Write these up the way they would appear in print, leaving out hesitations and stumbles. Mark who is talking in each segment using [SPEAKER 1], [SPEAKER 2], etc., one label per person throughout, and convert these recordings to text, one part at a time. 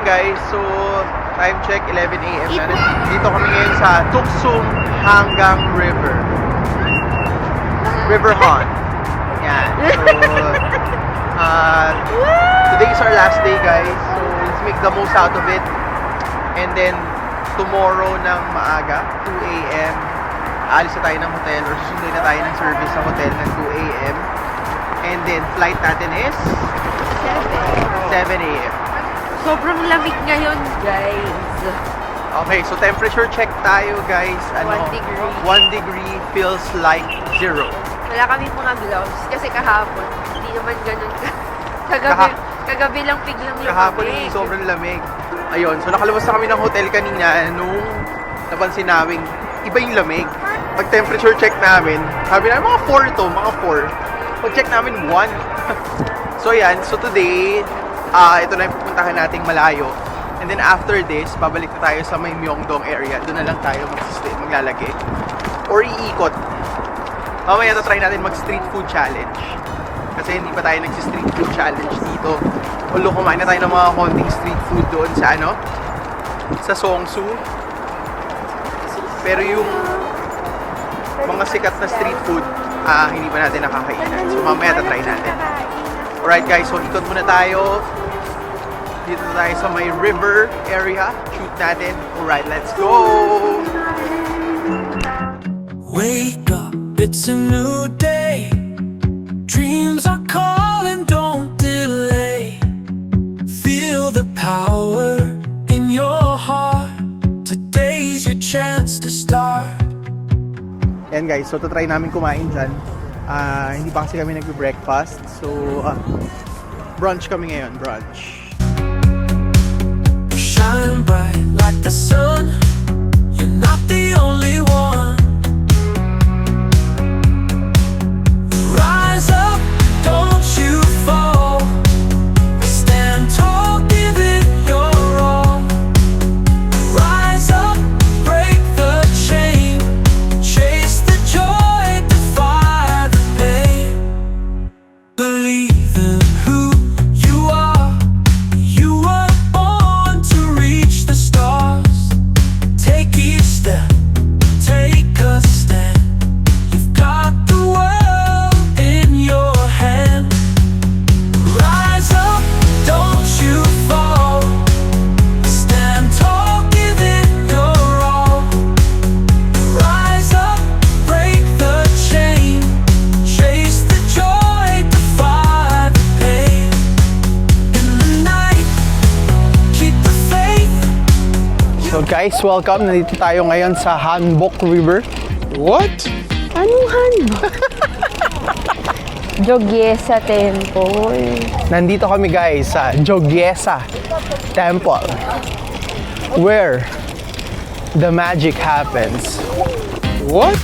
[SPEAKER 1] guys, so time check 11 a.m. na. Dito kami ngayon sa Tuksum Hanggang River. River Han. Yan. So, today is our last day guys. So, let's make the most out of it. And then, tomorrow ng maaga, 2 a.m. Aalis na tayo ng hotel or susunduin na tayo ng service sa hotel ng 2 a.m. And then, flight natin is 7 a.m.
[SPEAKER 2] Sobrang lamig ngayon, guys.
[SPEAKER 1] Okay, so temperature check tayo, guys.
[SPEAKER 2] 1 degree.
[SPEAKER 1] 1 degree feels like 0.
[SPEAKER 2] Wala kami mga gloves kasi kahapon. Hindi naman ganun ka. Kagabi lang biglang lumamig.
[SPEAKER 1] Kahapon sobrang lamig. Ayun, so nakalabas na kami ng hotel kanina nung napansin namin iba yung lamig. Pag temperature check namin, sabi namin mga 4 to, mga 4. Pag check namin 1. So yan, so today, ito na yung pupuntahan nating malayo. And then after this, babalik na tayo sa may Myeongdong area. Doon na lang tayo maglalagay. Or iikot. Mamaya ito try natin mag-street food challenge. Kasi hindi pa tayo nagsi-street food challenge dito. Although kumain na tayo ng mga konting street food doon sa sa Seongsu. Pero yung mga sikat na street food, hindi pa natin nakakainan. So mamaya ito try natin. Alright guys, so ikot muna tayo. Dito tayo sa may river area. Shoot natin. Alright, let's go!
[SPEAKER 3] Wake up, it's a new day. Dreams are calling, don't delay. Feel the power in your heart. Today's your chance to start.
[SPEAKER 1] Yan guys, so try namin kumain dyan. Hindi pa kasi kami nag-breakfast. So, brunch kami ngayon, brunch.
[SPEAKER 3] Shine bright like the sun. You're not the only one. Rise up, don't you fall. Stand tall, give it your all. Rise up, break the chain. Chase the joy, defy the pain. Believe in who you are. You were born to reach the stars. Take each step, take a stand. You've got the world in your hand. Rise up, don't you fall. Stand tall, give it your all. Rise up, break the chain. Chase the joy, defy the pain. In the night, keep the faith.
[SPEAKER 1] So guys, welcome. Nandito tayo ngayon sa Hanbok River. What?
[SPEAKER 2] Anong hanbok? Jogyesa Temple.
[SPEAKER 1] Nandito kami guys sa Jogyesa Temple, where the magic happens. What?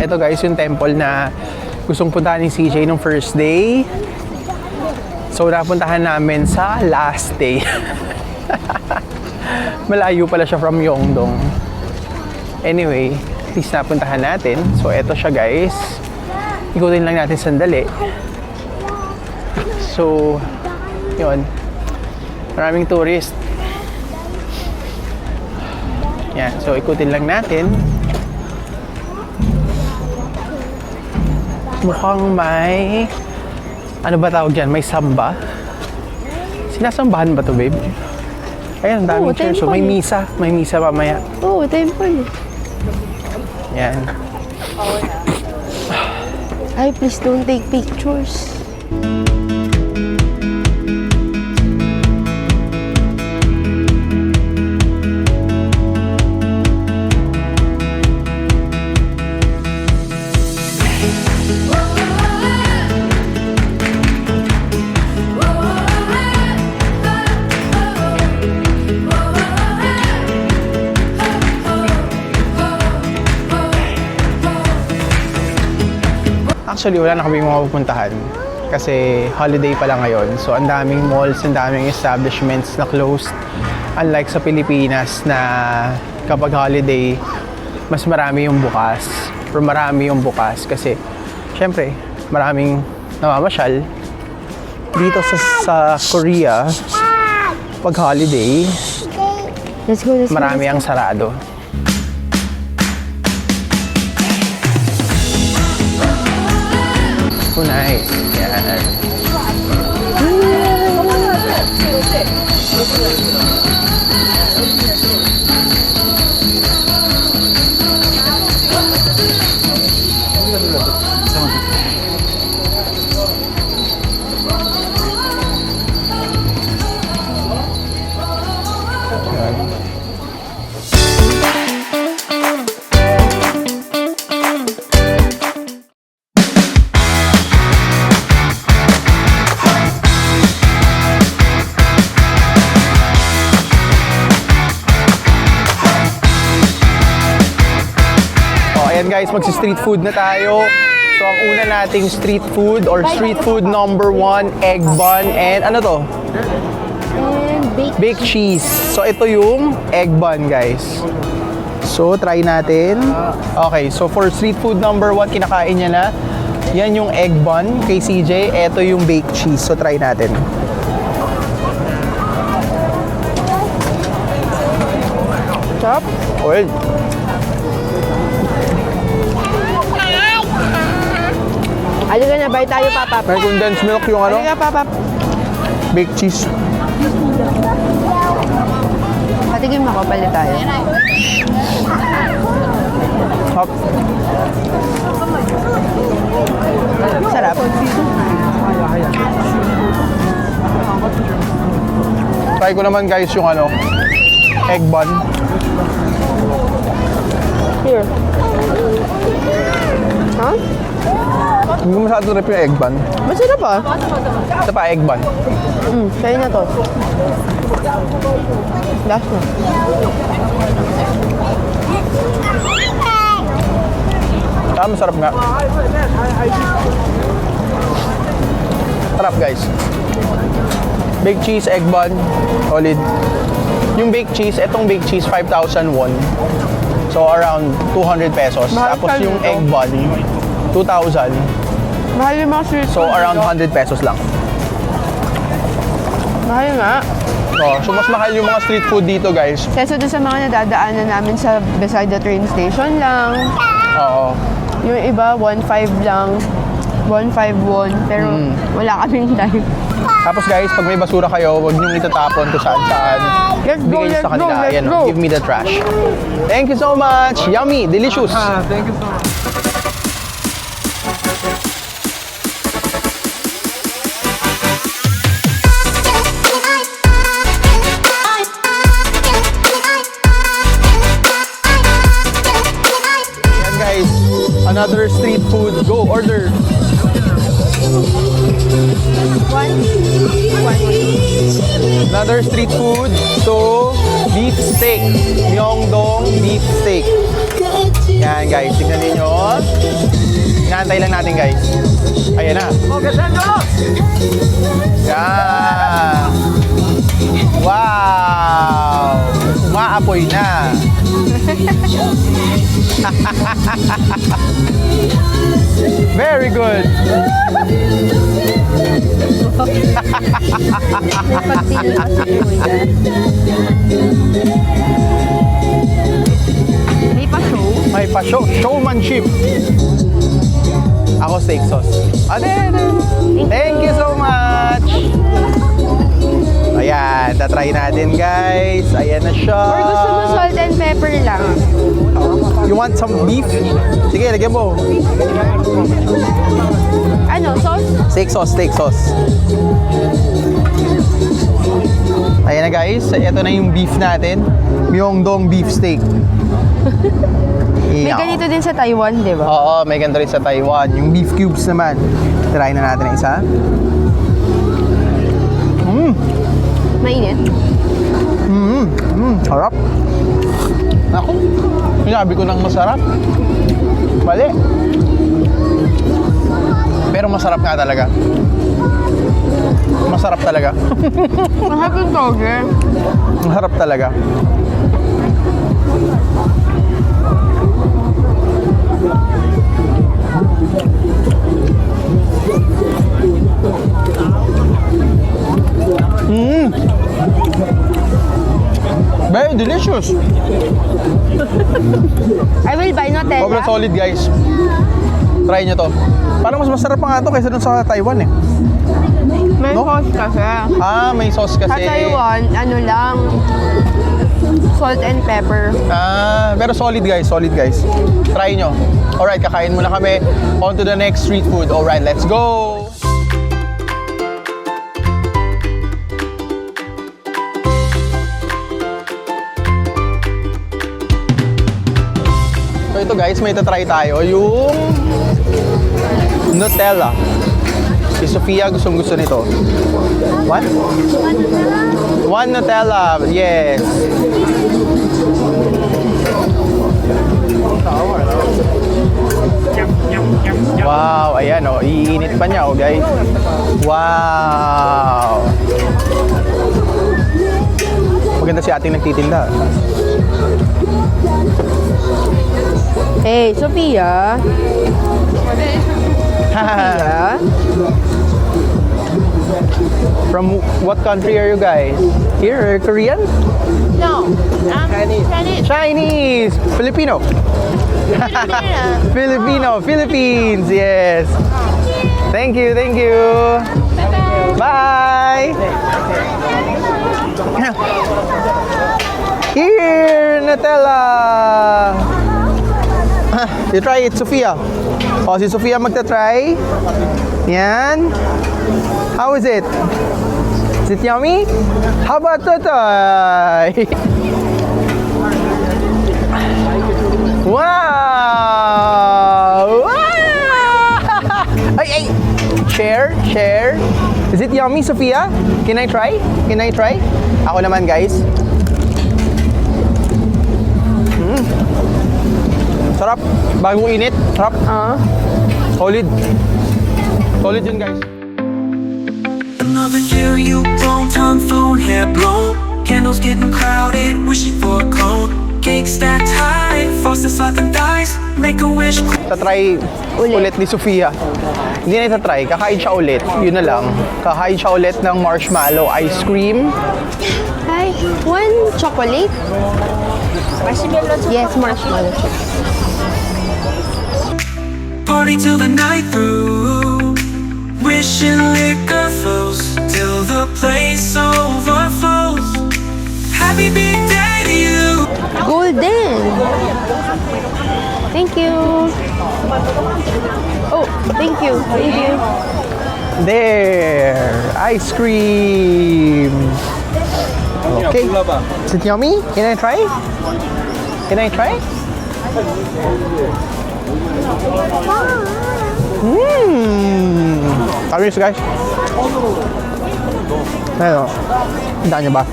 [SPEAKER 1] Ito guys, yung temple na gustong puntahan ni CJ nung first day. So, napuntahan namin sa last day. Malayo pala siya from Myeongdong. Anyway, at least napuntahan natin. So, eto siya guys. Ikutin lang natin sandali. So, yun. Maraming tourist. Yan. So, ikutin lang natin. Mukhang may... Ano ba tawag dyan? May samba? Sinasambahan ba to, babe? Ayan, ang daming church. So, may misa. May misa mamaya.
[SPEAKER 2] Oo, temple.
[SPEAKER 1] Yan.
[SPEAKER 2] Ay, please don't take pictures.
[SPEAKER 1] Actually, wala na kami mga pupuntahan. Kasi holiday pa lang ngayon. So, ang daming malls, ang daming establishments na closed. Unlike sa Pilipinas na kapag holiday, mas marami yung bukas. Pero marami yung bukas kasi syempre, maraming namamasyal. Dito sa Korea, pag holiday,
[SPEAKER 2] Let's go, let's go.
[SPEAKER 1] marami ang sarado. Oh, nice. Yan. Ayan guys, magsi-street food na tayo. So ang una nating street food or street food number 1, egg bun and ano to?
[SPEAKER 2] And
[SPEAKER 1] Baked cheese. So ito yung egg bun guys. So try natin. Okay, so for street food number 1, kinakain niya na. Yan yung egg bun kay CJ. Ito yung baked cheese. So try natin.
[SPEAKER 2] Chop.
[SPEAKER 1] Oil.
[SPEAKER 2] Halika na, bye tayo, Papa.
[SPEAKER 1] May condensed milk yung ano?
[SPEAKER 2] Halika, Papa.
[SPEAKER 1] Baked cheese.
[SPEAKER 2] Patigim ako, palit tayo.
[SPEAKER 1] Hop.
[SPEAKER 2] Sarap.
[SPEAKER 1] Try ko naman guys yung ano, egg bun.
[SPEAKER 2] Here. Ha?
[SPEAKER 1] Hindi ko masyado trip yung egg bun.
[SPEAKER 2] Masarap ah.
[SPEAKER 1] Ito pa, egg bun.
[SPEAKER 2] Sa'yo na to. Last na.
[SPEAKER 1] Ah, masarap nga. Sarap guys. Baked cheese, egg bun, solid. Yung baked cheese, etong baked cheese, 5,000 won. So around 200 pesos.
[SPEAKER 2] Mahal
[SPEAKER 1] Tapos
[SPEAKER 2] pa
[SPEAKER 1] yung
[SPEAKER 2] dito.
[SPEAKER 1] egg bun, 2,000.
[SPEAKER 2] Mahal yung mga street
[SPEAKER 1] So
[SPEAKER 2] food
[SPEAKER 1] around
[SPEAKER 2] dito.
[SPEAKER 1] 100 pesos lang.
[SPEAKER 2] Mahal nga.
[SPEAKER 1] So mas mahal yung mga street food dito guys.
[SPEAKER 2] Kesa doon sa mga nadadaanan namin sa beside the train station lang.
[SPEAKER 1] Oo.
[SPEAKER 2] Yung iba, 1.5 lang. 1.5 won. Pero wala kaming time.
[SPEAKER 1] Tapos guys, pag may basura kayo, huwag niyong itatapon kung saan-saan.
[SPEAKER 2] Let's go,
[SPEAKER 1] Bigay niyo
[SPEAKER 2] let's
[SPEAKER 1] sa kanila.
[SPEAKER 2] go, let's
[SPEAKER 1] Ayan,
[SPEAKER 2] go.
[SPEAKER 1] give me the trash. Thank you so much. Yummy, delicious.
[SPEAKER 4] Thank you so much.
[SPEAKER 1] Yan guys, another street food. Go, order. Another street food. So, beef steak. Myeongdong beef steak. Yan guys, tignan ninyo. Inaantay lang natin guys. Ayan na. Yan. Wow! Umaapoy na. Very good.
[SPEAKER 2] May pa show.
[SPEAKER 1] May pa-show. Showmanship. Ako steak sauce. Thank you so much. Ayan, tatry natin guys. Ayan na siya.
[SPEAKER 2] Or gusto mo salt and pepper lang?
[SPEAKER 1] You want some beef? Sige, lagyan mo.
[SPEAKER 2] Ano, sauce?
[SPEAKER 1] Steak sauce, steak sauce. Ayan na guys, ito na yung beef natin. Myeongdong beef steak.
[SPEAKER 2] May
[SPEAKER 1] Iyaw.
[SPEAKER 2] ganito din sa Taiwan, di ba?
[SPEAKER 1] Oo, may ganito rin sa Taiwan. Yung beef cubes naman. Try na natin ang isa.
[SPEAKER 2] Mainit.
[SPEAKER 1] Harap. Ako, sinabi ko nang masarap. Mali. Pero masarap nga talaga. Masarap talaga.
[SPEAKER 2] Masarap yung toge.
[SPEAKER 1] Masarap talaga. Mmm. Very delicious.
[SPEAKER 2] I will buy Nutella.
[SPEAKER 1] Sobrang solid, guys. Try nyo to. Parang mas masarap pa nga to kaysa dun sa Taiwan eh.
[SPEAKER 2] May
[SPEAKER 1] No?
[SPEAKER 2] sauce kasi.
[SPEAKER 1] Ah, may sauce kasi.
[SPEAKER 2] Sa Taiwan, ano lang, salt and pepper.
[SPEAKER 1] Ah, pero solid guys, solid guys. Try nyo. Alright, kakain muna kami. On to the next street food. Alright, let's go! So ito guys, may tatry tayo. Yung Nutella. Si Sofia gustong gusto nito. What? One Nutella, yes. Wow, ayan oh, iinit pa niya oh guys. Wow. Maganda si ating nagtitinda.
[SPEAKER 2] Hey, Sophia. Sophia.
[SPEAKER 1] From what country are you guys? Here, Korean?
[SPEAKER 2] No, Chinese.
[SPEAKER 1] Chinese! Filipino! Filipino! Philippines! Yes! Thank you, thank you! Bye! Here, Nutella! You try it, Sofia. Oh, si Sofia magta-try. Yan. How is it? Is it yummy? How about Totoy? Wow! Ay, ay! Share, share. Is it yummy, Sofia? Can I try? Can I try? Ako naman, guys. Sarap. Bagong init. Sarap. Solid. Solid yun, guys.
[SPEAKER 3] Another year you grown, tongue phone, hair blown. Candles getting crowded, wishing for a clone. Cake stacked high, frosted slapping dice. Make a wish.
[SPEAKER 1] Tatry ulit ni Sofia. Hindi na itatry. Kakain siya ulit. Yun na lang. Kakain siya ulit ng marshmallow ice cream.
[SPEAKER 2] Hi, one chocolate. Marshmallow. Yes, marshmallow.
[SPEAKER 3] Party till the night through. Wishing liquor flows till the place overflows. Happy big day to you.
[SPEAKER 2] Golden. Thank you. Oh, thank you. Thank you.
[SPEAKER 1] There! Ice cream! Okay. Is it yummy? Can I try? Can I try? Mmm! Serious guys? Ayun o. Tandaan niyo ba?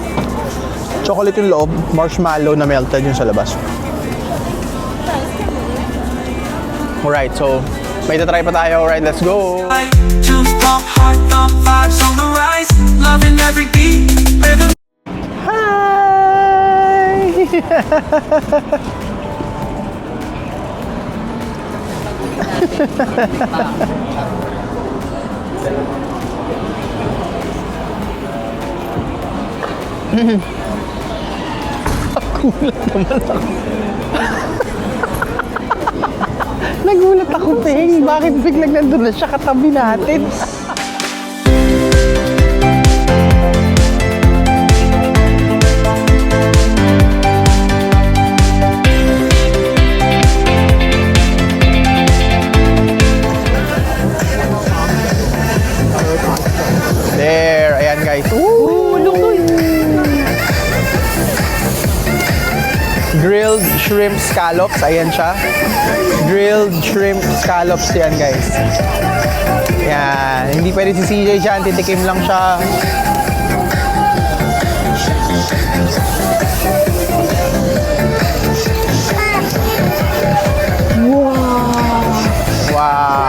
[SPEAKER 1] Chocolate yung loob, marshmallow na melted yung sa labas. Alright, so may tatry pa tayo. Alright, let's go!
[SPEAKER 3] Tunes pump, heart thump, vibes on the rise. Loving every beat. Rhythm.
[SPEAKER 1] Hi! Nagulat naman ako. Nagulat ako, Peng. Bakit biglang nandun na siya katabi natin? There, ayan guys. Ooh, grilled shrimp scallops, ayan siya. Grilled shrimp scallops yan guys. Yan, hindi pwede si CJ dyan, titikim lang siya. Wow! Wow!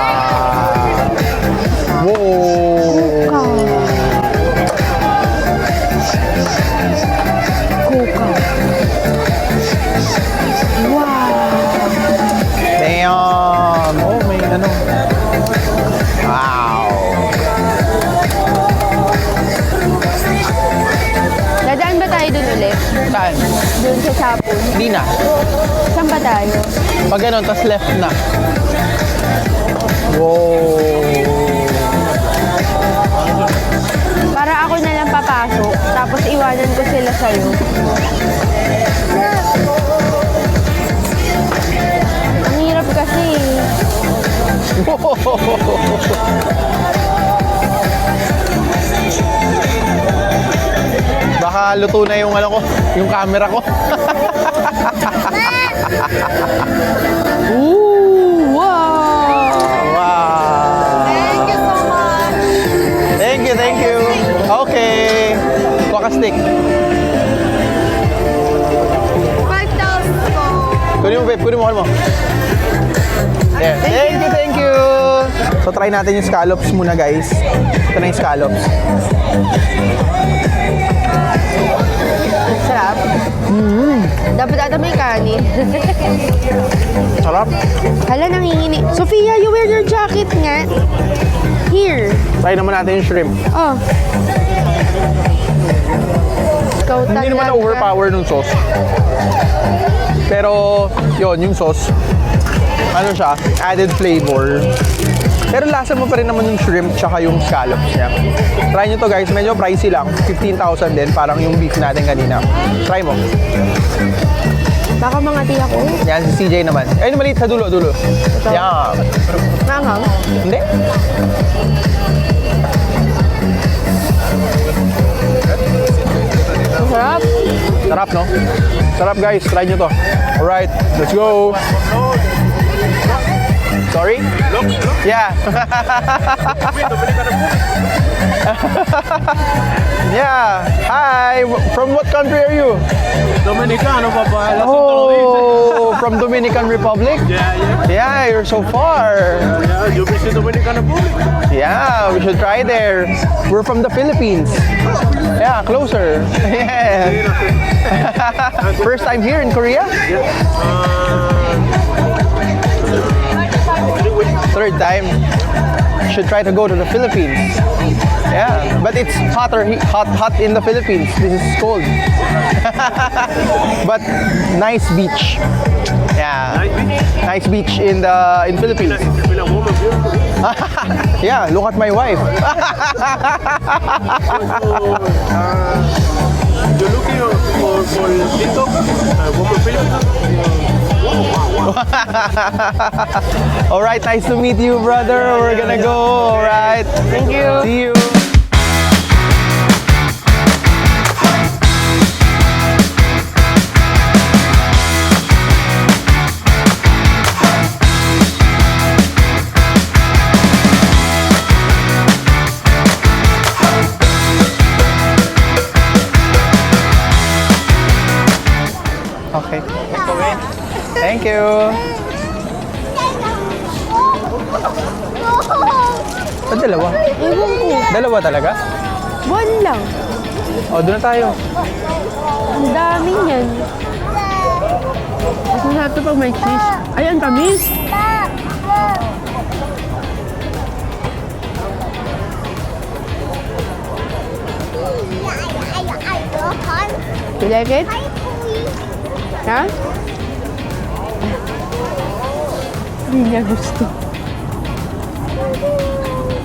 [SPEAKER 1] Saan?
[SPEAKER 2] Doon sa Sapon.
[SPEAKER 1] Hindi na.
[SPEAKER 2] Saan ba tayo?
[SPEAKER 1] Pag ganun, tas left na. Wow.
[SPEAKER 2] Para ako na lang papasok, tapos iwanan ko sila sa'yo. Ang hirap kasi.
[SPEAKER 1] Baka luto na yung ano ko, yung camera ko.
[SPEAKER 2] Ooh, wow!
[SPEAKER 1] Wow.
[SPEAKER 2] Thank you so much!
[SPEAKER 1] Thank you, thank you. Okay. Kuha ka stick.
[SPEAKER 2] 5,000 po.
[SPEAKER 1] Kunin mo, babe. Kunin mo, kunin mo. Yeah. Thank you. So, try natin yung scallops muna, guys. Ito na yung scallops.
[SPEAKER 2] Sarap. Dapat ata may kanin.
[SPEAKER 1] Sarap.
[SPEAKER 2] Hala, nangingini. Sophia, you wear your jacket nga. Here.
[SPEAKER 1] Try naman natin yung shrimp.
[SPEAKER 2] Oh. Ikaw
[SPEAKER 1] Hindi naman
[SPEAKER 2] talaga.
[SPEAKER 1] na-overpower nung sauce. Pero, yun, yung sauce, ano siya, added flavor. Pero lasa mo pa rin naman yung shrimp tsaka yung scallops niya. Try nyo to guys, medyo pricey lang. 15,000 din, parang yung beef natin kanina. Try mo.
[SPEAKER 2] Baka mga tiya ko.
[SPEAKER 1] Yan, si CJ naman. Ayun, maliit sa dulo. Yan.
[SPEAKER 2] Nanghang.
[SPEAKER 1] Hindi?
[SPEAKER 2] Sarap.
[SPEAKER 1] Sarap, no? Sarap guys, try nyo to. Alright, let's go. Sorry? Yeah. Yeah. Hi, from what country are you?
[SPEAKER 4] Dominicano, papá.
[SPEAKER 1] Oh, from Dominican Republic? Yeah, you're so far.
[SPEAKER 4] Yeah, you visit Dominicana Republic.
[SPEAKER 1] Yeah, we should try there. We're from the Philippines. Yeah, closer. Yeah. First time here in Korea? Third time. Should try to go to the Philippines. Yeah, but it's hot in the Philippines. This is cold. But nice beach. Yeah, nice beach in Philippines.
[SPEAKER 4] Feel a woman beautiful.
[SPEAKER 1] Yeah, look at my wife.
[SPEAKER 4] You're looking for TikTok, woman Filipino.
[SPEAKER 1] All right, nice to meet you, brother. We're gonna go. All right. Thank you. See you. Okay. Thank you. Ba't dalawa?
[SPEAKER 2] Ewan ko.
[SPEAKER 1] Dalawa talaga?
[SPEAKER 2] Buwan lang.
[SPEAKER 1] O, doon na tayo.
[SPEAKER 2] Ang dami niyan. Mas masarap ito pag may cheese. Ay, ang tamis. You like it? Ha? Hindi niya gusto.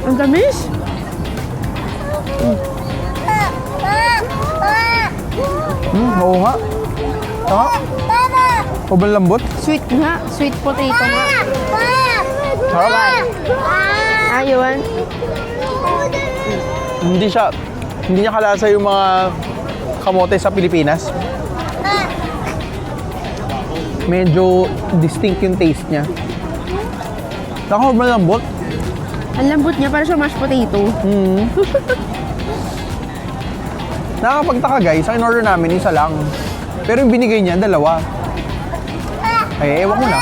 [SPEAKER 2] Ang tamis?
[SPEAKER 1] Oo nga. Sobrang lambot.
[SPEAKER 2] Sweet nga. Sweet potato nga.
[SPEAKER 1] Sarap.
[SPEAKER 2] Ayawan.
[SPEAKER 1] Hindi niya kalasa yung mga kamote sa Pilipinas. Medyo distinct yung taste niya. Sobrang lambot.
[SPEAKER 2] Ang lambot niya para sa mashed potato.
[SPEAKER 1] Nakakapagtaka guys, ang in-order namin isa lang. Pero yung binigay niya, dalawa. Ay, ewan ko na.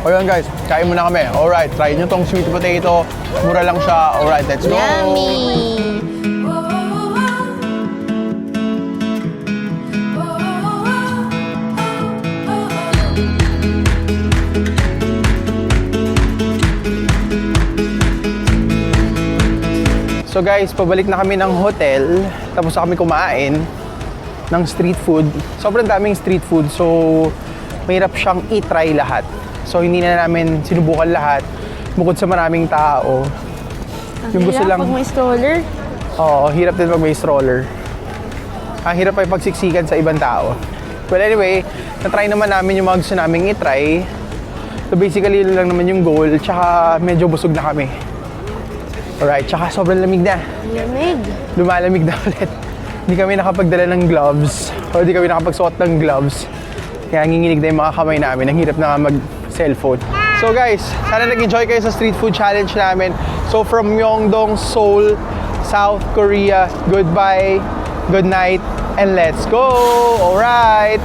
[SPEAKER 1] O yun guys, kain muna kami. Alright, try nyo tong sweet potato. Mura lang siya. Alright, let's go.
[SPEAKER 2] Yummy!
[SPEAKER 1] So So guys, pabalik na kami ng hotel. Tapos na kami kumain ng street food. Sobrang daming street food. So, mahirap siyang i-try lahat. So, hindi na namin sinubukan lahat. Bukod sa maraming tao. Yung gusto lang...
[SPEAKER 2] Pag may stroller.
[SPEAKER 1] Oo, hirap din pag may stroller. Ang hirap ay pagsiksikan sa ibang tao. Well, anyway, na-try naman namin yung mga gusto namin i-try. So, basically, yun lang naman yung goal. Tsaka, medyo busog na kami. Alright, tsaka sobrang lamig na.
[SPEAKER 2] Lamig.
[SPEAKER 1] Lumalamig na ulit. Hindi kami nakapagdala ng gloves. O hindi kami nakapagsuot ng gloves. Kaya nginginig na yung mga kamay namin. Ang hirap na nga mag-cellphone. So guys, sana nag-enjoy kayo sa street food challenge namin. So from Myeongdong, Seoul, South Korea, goodbye, good night, and let's go! Alright!